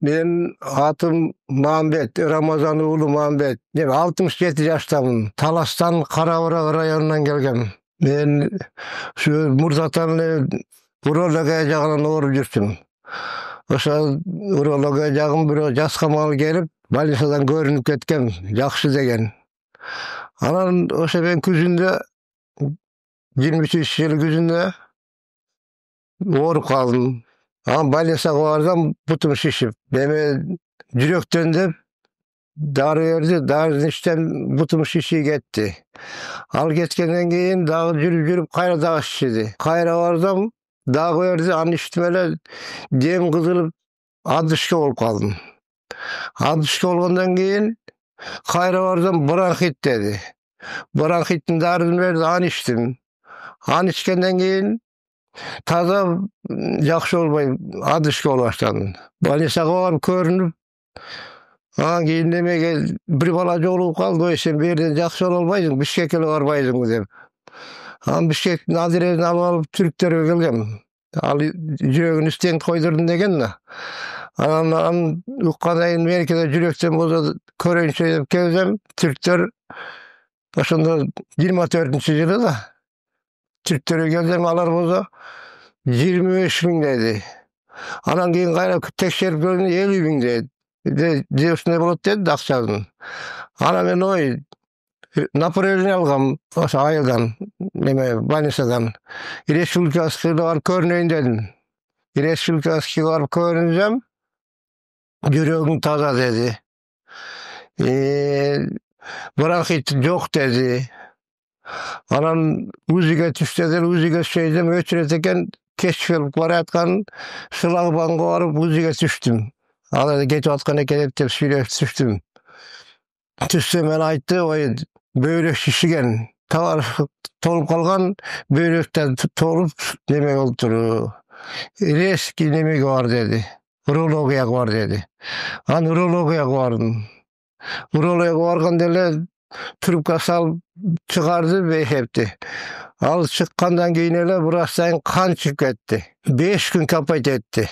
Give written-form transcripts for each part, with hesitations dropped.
Ben atım Muhammed, Ramazan oğlu Muhammed. 67 yaştamın. Talas'tan Karaorak rayonundan gelgem. Ben şu Murtatanlı urologiya jagынан oğrup жүрчүм. Oşa urologiya jagım bir jaskamalı gelip, больницадан көрүнүp кеткен, жакшы деген. Анан oşa ben күзүндө 23-yıl күзүндө ооруп калдым. Больницага бардым, бутум шишип. Эми жүрөктөн деп дары берди, дарынын içten бутум шишип кетти. Ал кеткенден кийин дагы жүрүп кайра дагы шишиди. Кайра бардым, дагы берди, аны içtim эле дем кызылып адышка болуп калдым. Адышка болгондон кийин кайра бардым, бронхит деди. Бронхиттин дарысын берди, аны içtim. Аны içкенден кийин таза жакшы болбой адышка болуп баштадым. Больницага барып көрүнүп, анан кийин немеге бир бала жолугуп калды, ой сен берден жакшы боло албайсың, Бишкекке эле барбайсыңбы деп. Анан Бишкектин адресин алып алып түрктерге келгем. Ал жүрөгүн стенд койдурдум деген да. Анан уккандан кийин Америкада жүрөктөн болсо көрөйүнчү деп келсем, түрктөр ошондо 24-жылы да түрктөргө келсем, алар болсо 25.000 dedi. Анан кийин кайра текшерип көрдүм, 50.000 dedi. Де ушундай болот деди акчасын. Анан мен ой, направление алгам ошо айылдан, неме больницадан. Республикаскийге барып көрүнөйүн дедим. Республикаскийге барып көрүнсөм, жүрөгүң таза деди. Бронхит жок деди. Анан УЗИге түш dediler, УЗИге түшсөйдүм, өчүрөт экен, кеч келип бараткан шлагбаумга барып УЗИге түштүм. Ал эле кетип аткан экен деп сүйлөп түштүм. Түшсөм мен айтты, ой, бөйрөк шишиген, товар толуп калган, бөйрөктөн толуп неме болуптур. Резкий немеге бар деди. Урологияга бар деди. Анан урологияга бардым. Урологияга барганда эле трубка салып чыгарды бейхепти. Ал чыккандан кийин эле врачтан кан чыгып кетти. 5 күн капайт этти.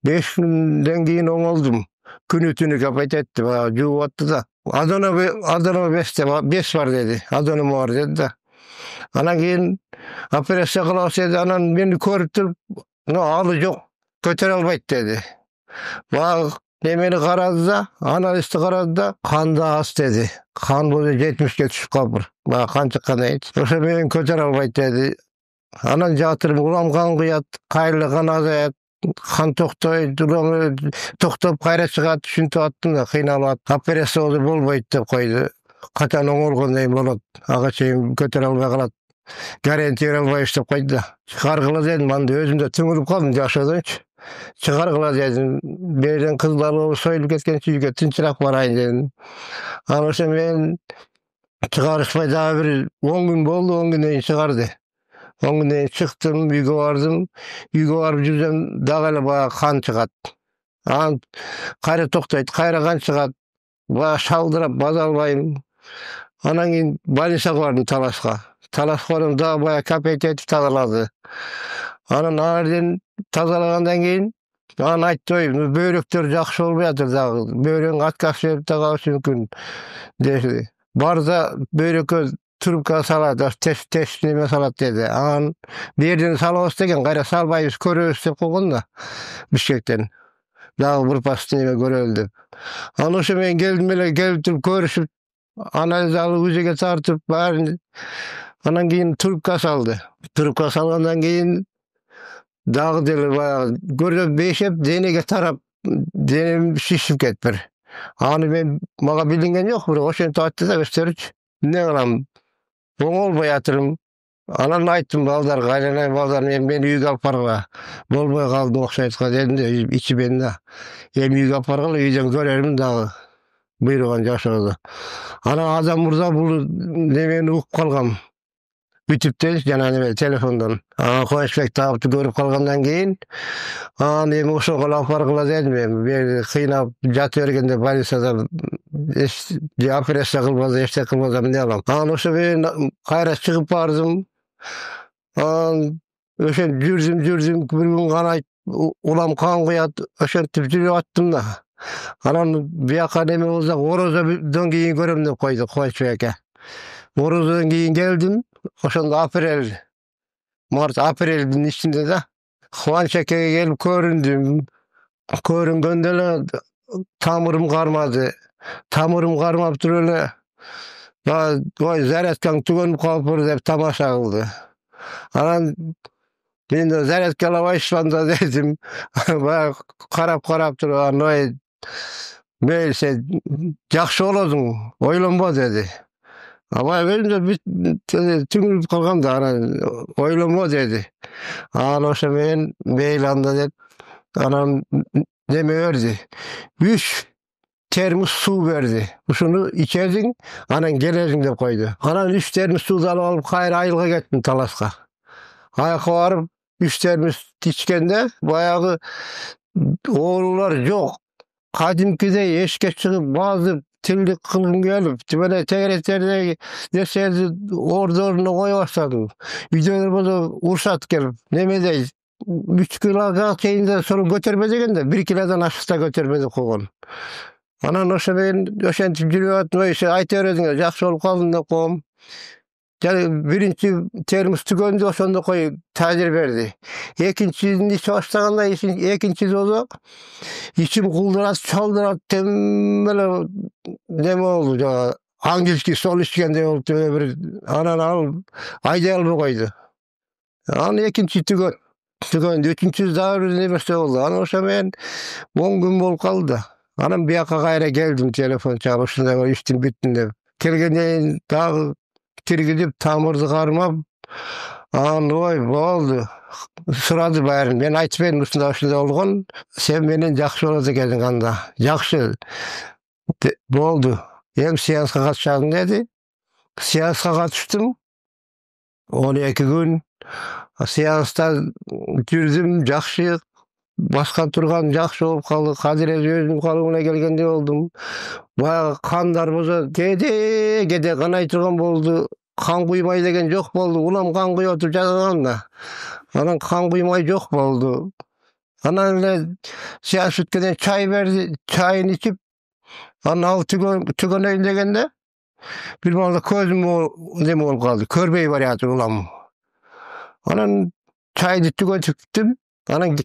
5 күндөн кийин оңолдум. Күнү түнү капайт этти, жууп атты да. Адоно 5 бар деди. Адоном бар деди да. Анан кийин операция кылабыз деди. Анан мени көрүп туруп, алы жок, көтөрө албайт деди. Немени карады да, анализди карады да, канды аз деди. Кан болсо 70ке түшүп калыптыр. Кан чыккандан кийин. Ошо мени көтөрө албайт деди. Анан жатырым, улам кан кыят, кайрылы кан азаят, кан токтойт, токтоп кайра чыгат, ушинтип аттым да, кыйналып. Операция болбойт деп койду. Качан оңолгондон кийин болот. Ага чейин көтөрө албай калат. Гарантия бере албайбыз деп койду да. Чыгаргыла дедим, анда өзүм да түңүлүп калдым жашоодончу. Чыгаргыла дедим, берден кыздар союлуп кеткенче үйгө тынчыраак барайын дедим. Анан ошо мен чыгарышпай дагы бир 10 күн болду, 10 күндөн кийин чыгарды. 10 күндөн кийин чыктым, үйгө бардым. Үйгө барып жүрсөм, дагы эле баягы кан чыгат. Анан кайра токтойт, кайра кан чыгат. Баягы шалдырап база албайм. Анан кийин больницага бардым, Таласка. Таласка бардым, дагы баягы капайт этип тазалады. Анан алардын тазалагандан кийин анан айтты, ой, бөйрөктөр жакшы болбой атыр дагы. Бөйрөң отказ берип да калышы мүмкүн деди. Барда бөйрөккө трубка салат, тест неме салат деди. Анан берден салабыз деген, кайра салбайбыз, көрөбүз деп койгон да Бишкектен. Дагы бир пас неме көрөлү деп. Анан ошо мен келдим эле, келип туруп көрүшүп, анализ алып УЗИге тартып баарын. Анан кийин трубка салды. Трубка салгандан кийин дагы деле баягы көрөп бейшеп, денеге тарап, денем шишип кетиптир. Аны мен мага билинген жок, бирок ошентип айтты да өздөрүчү. Эмне кылам? Оңолбой атырмын. Анан айттым балдарга, айланайын балдар, мени үйгө алып баргыла. Болбой калдым окшойт дедим да, ичимен да. Эми үйгө алып баргыла, үйдөн көрөрмүн дагы. Буйруган жашоодо. Анан адам мырза бул немени угуп калгам. YouTube'da janany telefondan. Koçbek tabapty görüp kalgandan keyin endi oşo laf arkyla dedim. Bir kıynap jaty bergende balissada operatsiya kılmaz, eşte kılmaz ne alam. Oşo ben kayra çıkıp bardym. Öşen jürdüm, bir gün gana ulam kan koyat, öşentip jürüp attım da. Anan biyaka neme olsa horozdan keyin görem dep koydu Koçbek'e. Horozdan keyin geldim. Oşonda aprelin içinde de Kıvanç Eke'ye gelip göründüm. Görüngende ele tamırım karmadı. Tamırım karmap dur öyle. Oy zaretkan tügönüp kalıpır dep tamaşa kıldı. Anan men de zaretkala başlanda dedim. Bayağı karap dur. Oy meylse jakşı boladың, oylanma dedi. Ama benim de bir tüngülüp kalgam da oylanma dedi. Oşa men meylanda dep anam neme verdi. 3 termos su verdi. Şunu içerdin, anan gelersin dep koydu. Anan 3 termos su alıp kayra ayılga gettim Talaska. Ayakka barıp 3 termos içkende bayağı oğullar yok. Kadimkide eşke çıkıp bazı tillik kılgın gelip tümene tegretlerde deserdi orada koy başladım. Videolar boza ursat gelip nemedeyiz. 3 kilo keyinde sonra götürmedegen de 1 kilodan aşıkta götürmedi koygan. Anan oşa ben öşentip jürüp atma işe ayta öredin jakşı bolup kaldın da koyum. Birinci termos tügöndü oşonda koy tacir verdi. Ekinçisini içe başlaganda ekinçisi oldu. İçim kuldurat, çaldırat, tembele neme oldu. Hangilski sol içkende oldu. Anan al, ayda alıp koydu. Anan ekinçi tügöndü. Üçüncüsü daha bir nefeste oldu. Anan oşa men 10 gün bolup kaldı. Anan bir yaka gayra geldim telefon çalışında iştim bittin dep. Kelgenden daha kirgidip tamırdı karmap. Oy boldu. Suradı bayarın. Ben aytıp berim uşunda olgun. Sen menen jakşı bolady ekedin anda. Jakşı. Boldu. Hem siyasatka katışagyň dedi. Siyasatka katıştım. 12 gün. Siyasata jürdüm, jakşı. Başka turgan jakşı bolup kaldy. Kadir özüm kalygına gelgende oldum. Bayağı kandar boza gede kanay turgan boldu. Kan kuymay degen jok boldu. Ulam kan kuýup oturup jatagam da. Anan kan kuymay jok boldu. Anan ele siýasatkeden çay berdi. Çayını içip anan tügönöýün degende bir balda közüm neme bolup kaldy. Körbeý barýatyr ulam. Anan çaydy tügötüpdim. Anan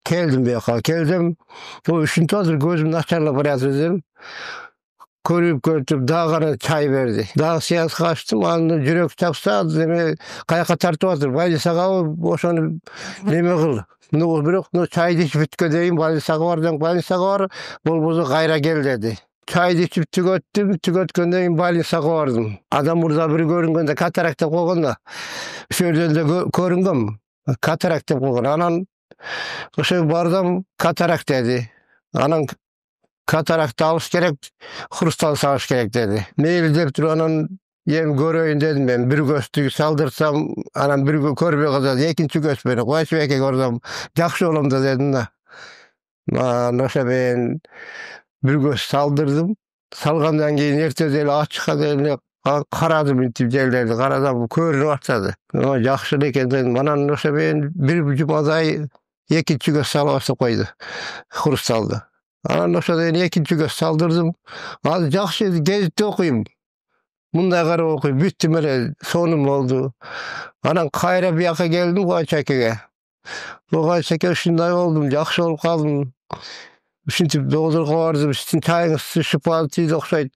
keldim buyaka. Keldim. O üçüncü hazır gözüm naçarlap barýatyr dedim. Körüp dağına çay verdi. Dağ siyas kaçtım, anında jürek çapsa, kayaka tartıp atır. Baylı sağa boşanıp neme kıl. No çaydı içip tükedeyin, baylı sağa var, bol bozu gayra gel dedi. Çaydı içip tüketkendeyin baylı sağa vardım. Adam burada biri görüngende katarakta koyganda, şöyle de görüngüm, katarakta koygan. Anan, bardam katarak dedi. Anan, katarakta alış gerek, krustal sağış gerek dedi. Meyli dep dur anan yem göröýün dedim ben. Bir göstü saldırsam anan bir körbe kadar ekinci göz beni Koçbek'e gördüm. Jakşı bolam da dedim da. Noşa ben bir göz saldırdım. Salgandan keyin ertesi açıkka elini karadım intip jellerdi. Karadam körünü başladı. Jakşı eken dedim. Anan noşa ben bir cumaday ekinci göz salabası koydu. Krustaldı. Anan oşada ekinci göz saldırdım. Az jakşı gezitde okuyum. Munda gara okuyum. Büttim ele sonum oldu. Anan kayra bir yaka geldim Koçak Eke'ge. Koçak Eke'ge şunday oldum. Jakşı olup kaldım. Şintip doğdurga bardım. Şintin çayıngı şıpalatıydı okşaydı.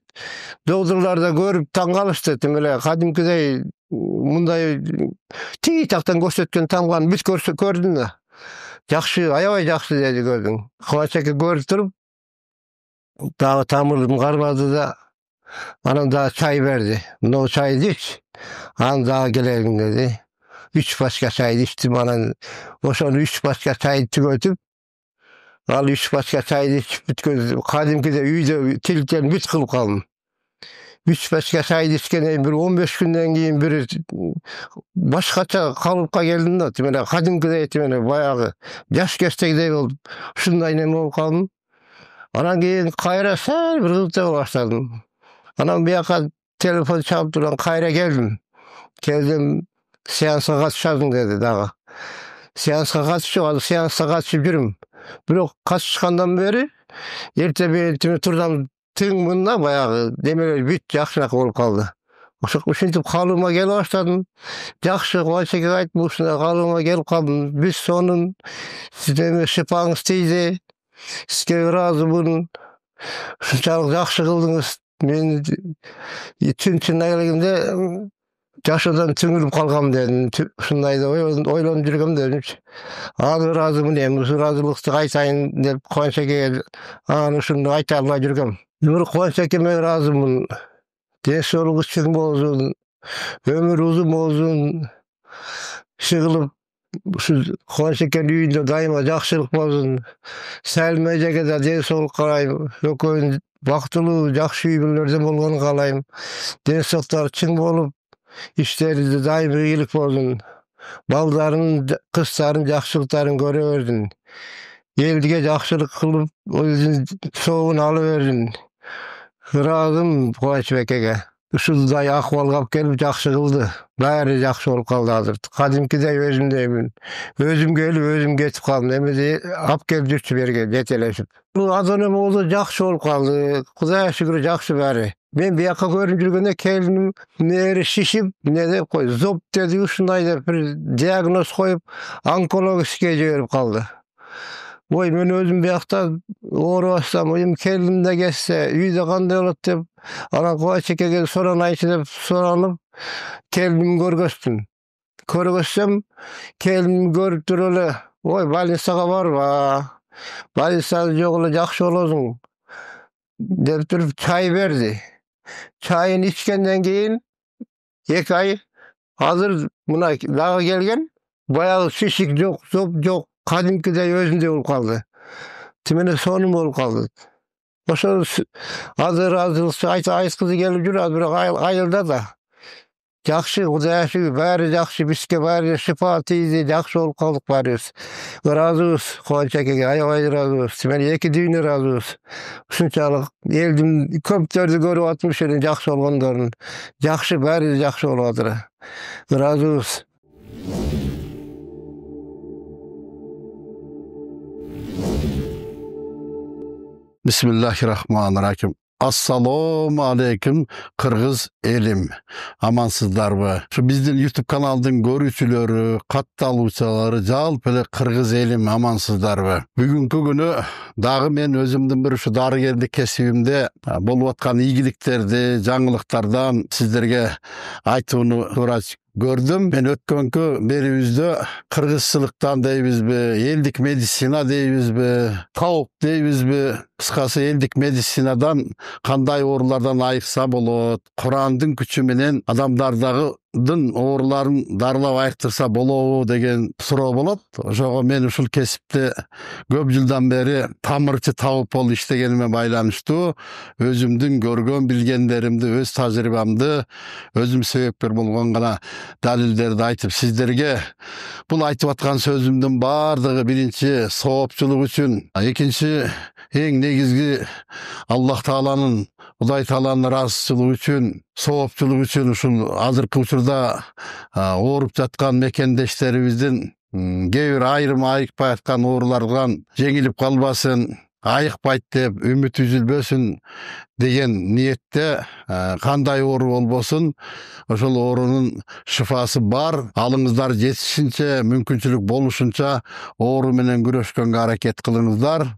Doğdurlarda görüp taň kalyşdy dedim ele. Kadimkidey munday tigi taktan gösterken tamgan bit gördüm da. Jakşı, aýabay jakşı dedi gördüm. Koçak Eke görüp durup dağı tamırım karmadı da anan daha çay verdi. No çay iç. Anan daha gelelim dedi. 3 başka çay içtim anan. Oşan 3 başka çay tükötüp al 3 başka çay içip bütköz. Kadimkide üýde tilken bit kılıp kaldım. 3-5 çay içkenden bir 15 günden keyin bir başkaça kalıpka geldim da timene kadimkidey timene bayağı yaş geçtikdey boldup uşundaynen bolup kaldım. Anan keyin kayra sal bir kızıkta başladım. Anam bir yaka telefon çalıp duran kayra geldim. Geldim seansa katışadın dedi dağı. Seanska katışıp, seansa katışıp yürüm. Bирок katışkandan beri erте beltimi turdan tığ mında bayağı demeler büt jakşınak bolup kaldı. Uşintip kalıma gel başladım. Jakşı Koçeke aytmışsın kalıma gelip kaldım. Biz sonun sizden şıpağınız teyze. Sizge razımın. Şunçalık jakşı kıldınız. Men çün ayligimde Yaşadan tüngülüp kalgam dedim. Şunday da oylanyp жүрgem dedim. Azыр razımın hem razılıkты kaytayın dep Koçeke ana şunu ayta almay жүрgem. Nur Koçekeme razımın. Densoğluğunuz çiң bolsun. Ömür uzun bolsun. Şıgılıp şu Koçeke'nin üyünde daima jakşılık bolsun. Selmejege de densoğluk kalayım. Ököyün baktılуу jakşı üyünlerde bolgonu kalayım. Densoğluktary çiң bolup işlerinde daima iyilik bolsun. Baldarının, kızların jakşılıklarını göreverdin. Eldige jakşılık kılıp, özün soğuğunu alıverdin. Razım Koçeke'ge. Uşulday ahval kap gelip jakşı kıldı. Bäri jakşı bolup kaldı hazır. Kadimkidey özümdeymin. Özüm gelip özüm ketip kaldım. Emedi ap gelip düştü berge jeteleşip. Bu adamım oldu jakşı bolup kaldı. Kudaya şükür jakşı bäri. Men bir yaka görüp жүрgende kelinim neri şişip ne dep koy. Zop dedi uşunday dep bir diagnoz koyup onkologike jiberiп kaldı. Oy men özüm bir yakta oğraşsam, oyum kelimde geçse, üyde kanday olat dep, ana Koçeke'ge soran ayçı dep soranıp, kelimimi görgöstüm. Körgössem, kelimimi görüp durulu, oy balnisaga barba, balnisada jogula jakşı bolosуң, dep durup çay berdi. Çayını içkenden keyin 2 ay hazır buna dağı gelgen, bayağı şişik jok, zop jok, kadimkidey özünde bolup kaldı. Timene sonum bolup kaldı. Oşo hazır ayta ayıskızı gelip jür, bирок ayılda da. Jakşı, Kudaya şükür, bäri jakşı, biske bäri şifa teyze jakşı bolup kaldık bäribиz. Razыбыз Koçeke'ge, aябай razыбыз. Timene 2 düýne razыбыз. Uşunçalyk eldim köpdördi görüp atmış edin jakşı bolgondoryny. Jakşı, bäri jakşı bolup atyr. Razыбыз. Bismillahirrahmanirrahim. Assalamu aleykum Kırgız elim. Amansızdarбы? Şu bizdin YouTube kanalının görүүчүлөрү, kattalуучалары жалпы эле Kırgız elim amansızdarбы? Бүгүnkү күнү дагы мен өзүмдүн bir şu darıgerlik kesibimde болуп аткан ийгиликтерди, жаңылыктардан сиздерге айтууну gördüm. Ben ötkönкү берибизде кыргызчылыктан дейбизби, элдик медицина дейбизби, таук дейбизби, кыскасы элдик медицинадан кандай оорулардан айыкса болот, Курандын күчү менен адамдардагы ооруларын дарылап айыктырса болобу деген суроо болот. Ошого мен ушул кесипте көп жылдан бери тамырчы табып болуп иштегениме байланыштуу өзүмдүн көргөн билгендеримди, өз тажрыйбамды, өзүм себепкер болгон гана далилдерди айтып сиздерге бул айтып аткан сөзүмдүн бардыгы биринчи соопчулук үчүн, экинчи эң негизги Аллах Тааланын, Кудай Тааланын ыраазычылыгы үчүн, соопчулук үчүн ушул азыркы учурда ооруп жаткан мекендештерибиздин кээ бир айрым айыкпай аткан оорулардан жеңилип калбасын, айыкпайт деп үмүт үзүлбөсүн деген ниетте кандай оору болбосун ошол оорунун шифасы бар. Алыңыздар жетишинче, мүмкүнчүлүк болушунча оору менен күрөшкөнгө аракет кылыңыздар.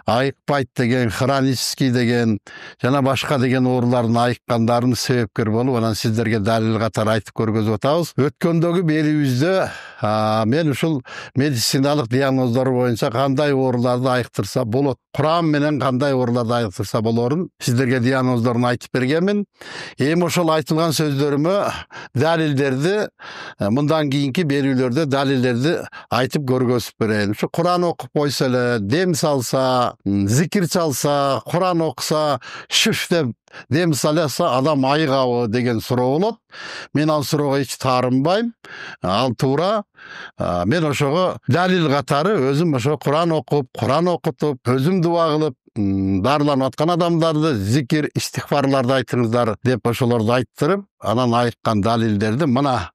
Айыкпайт деген, хронический деген жана башка деген оорулардын айыккандарын себепкер болуп, анан сиздерге далил катары айтып көргөзүп атабыз. Өткөндөгү берүүбүздө мен ушул медициналык диагноздор боюнча кандай ооруларды айыктырса болот, Куран менен кандай ооруларды айыктырса болорун сиздерге диагноздорун айтып бергенмин. Эми ошол айтылган сөздөрүмө далилдерди мындан кийинки берүүлөрдө далилдерди айтып көргөзүп берейин. Ушу Куран окуп койсо эле, дем салса, aytsa, zikir çalsa, Kur'an okusa, şüf dep dem salasa adam ayıgabı деген суроо болот. Мен ал суроого эч таарынбайм. Ал туура. Мен ошого далил катары өзүм ошо Kur'an окуп, Kur'an окутуп, өзүм дуа кылып, дарыланып аткан адамдарды зикир, истихфарларды айтыңыздар деп ошолорду айттырып, анан айткан далилдерди мына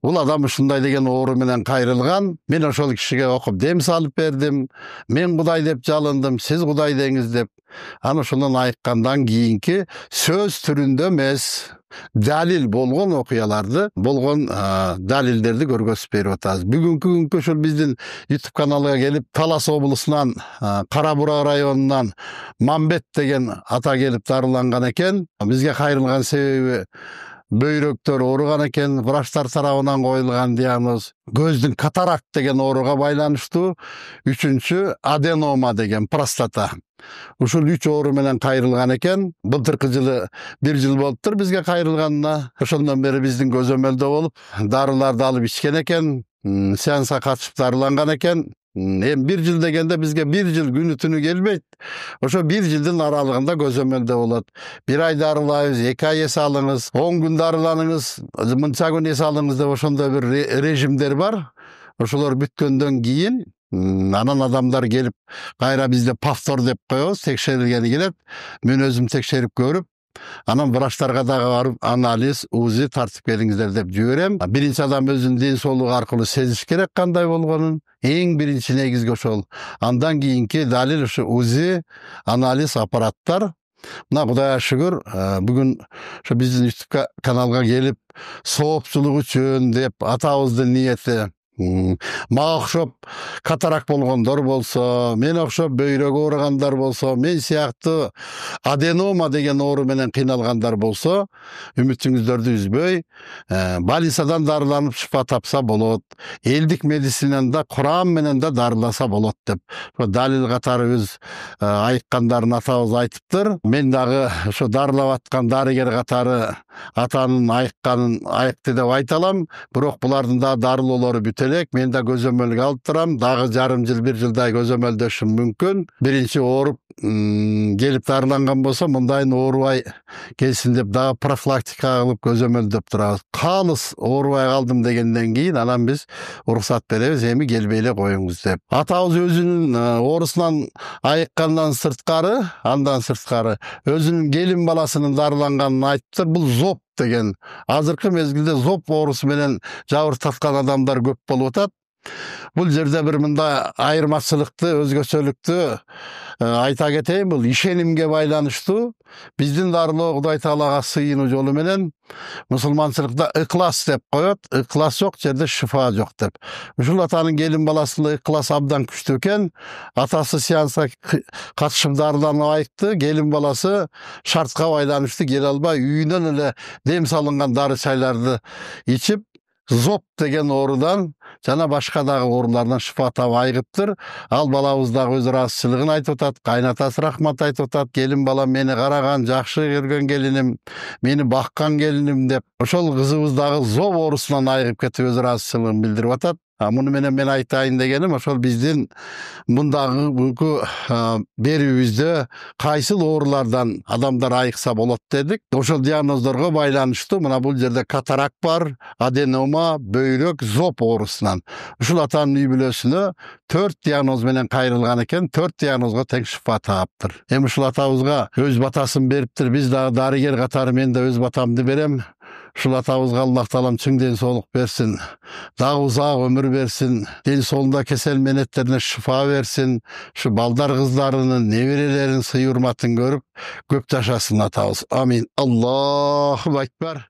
бул адам ушундай деген оору менен кайрылган. Мен ошол кишиге окуп дем салып бердим. Мен Кудай деп жалындым, сиз Кудай деңиз деп. Анан ошондон айткандан кийинки сөз түрүндө эмес, далил болгон окуяларды, болгон далилдерди көргөзүп берип атабыз. Бүгүнкү күnkө ошол биздин YouTube каналга келип, Талас облусунан, Кара Бура районунан Мамбет деген ата келип дарыланган экен. Бизге кайрылган себеби бөйрөктөр ооруган экен, врачтар тарабынан коюлган диагноз көздүн катаракт деген ооруга байланыштуу. Үчүнчү аденома деген простата. Ушул 3 оору менен кайрылган экен. Былтыркы жылы 1 жыл болуптур бизге кайрылганына. Ошондон бери биздин көзөмөлдө болуп, дарыларды алып ичкен экен, сеанска катышып дарыланган экен. Эми 1 жыл дегенде бизге 1 жыл күнү түнү келбейт. Ошо 1 жылдын аралыгында көзөмөлдө болот. 1 ай дарылайбыз, 2 ай эс алыңыз, 10 күн дарыланыңыз, мынча күн эс алыңыз деп ошондой бир режимдер бар. Ошолор бүткөндөн кийин анан адамдар келип кайра бизде повтор деп коебуз, текшерилгени келет. Мен өзүм текшерип көрүп, анан врачтарга дагы барып анализ, УЗИ тартып келиңиздер деп жиберем. Биринчи адам өзүнүн ден соолугу аркылуу сезиш керек кандай болгонун. Эң биринчи негизги ошол. Андан кийинки далил ушу УЗИ, анализ, аппараттар. Мына Кудайга шүгүр, бүгүн ошо биздин YouTube каналга келип, соопчулук үчүн деп атабыздын ниети. Мага окшоп катарак болгондор болсо, мен окшоп бөйрөгү ооругандар болсо, мен сыяктуу аденома деген оору менен кыйналгандар болсо, үмүтүңүздөрдү үзбөй, больницадан дарыланып шифа тапса болот. Элдик медицинада Кур'ан менен да дарыласа болот деп. Далил катары өз айткандарын атабыз айтыптыр. Мен дагы ошо дарылап аткан дарыгер катары атанын айтканын айтты деп айта алам. Бирок булардын да дарылоолору бүтө элек. Мен да көзөмөлгө алып турам. Дагы жарым жыл, 1 жылдай көзөмөлдөшүм мүмкүн. Биринчи ооруп келип дарыланган болсо, мындайын оорубай келсин деп дагы профилактика кылып көзөмөлдөп турабыз. Калыс оорубай калдым дегенден кийин анан биз уруксат беребиз, эми келбей эле коюңуз деп. Атабыз өзүнүн оорусунан айыккандан сырткары, андан сырткары өзүнүн келин баласынын дарыланганын айтыптыр. Бул зоб деген. Азыркы мезгилде зоб оорусу менен жабыркаткан адамдар көп болуп атат. Бул жерде бир мындай айырмачылыкты, өзгөчөлүктү айта кетейин. Бул ишенимге байланыштуу. Биздин дарылоо Кудай Таалага сыйынуу жолу менен мусулманчылыкта ыклас деп коет. Ыклас жок жерде шифа жок деп. Ушул атанын келин баласында ыклас абдан күчтүү экен. Атасы сеанска катышып дарыланып айтты. Келин баласы шартка байланыштуу келе албай үйүнөн эле дем салынган дары чайларды ичип, зоб деген оорудан жана башка дагы оорулардан шифа таап айыгыптыр. Ал балабыз дагы өз ыраазычылыгын айтып атат, кайнатасы рахмат айтып атат. Келин балам мени караган, жакшы көргөн келиним, мени баккан келиним деп. Ошол кызыбыз дагы зоб оорусунан айыгып кетип өз ыраазычылыгын билдирип атат. Муну менен мен айтайын дегеним, ошол биздин мындагы бүгүнкү берүүбүздө кайсыл оорулардан адамдар айыкса болот дедик. Ошол диагноздорго байланыштуу мына бул жерде катарак бар, аденома, бөйрөк, зоб оорусунан. Ушул атанын үй бүлөсүнө 4 диагноз менен кайрылган экен, 4 диагнозго тең шифа тааптыр. Эми ушул атабызга өз батасын бериптир. Биз дагы дарыгер катары мен да өз батамды берем. Ушул атабызга Аллах Таалам чың ден соолук берсин. Дагы узак өмүр берсин. Ден соолунда кесел менеттерине шифа берсин. Ушу балдар кыздарынын, неберелеринин сый урматын көрүп, көп жашасын атабыз. Амин. Аллаху акбар.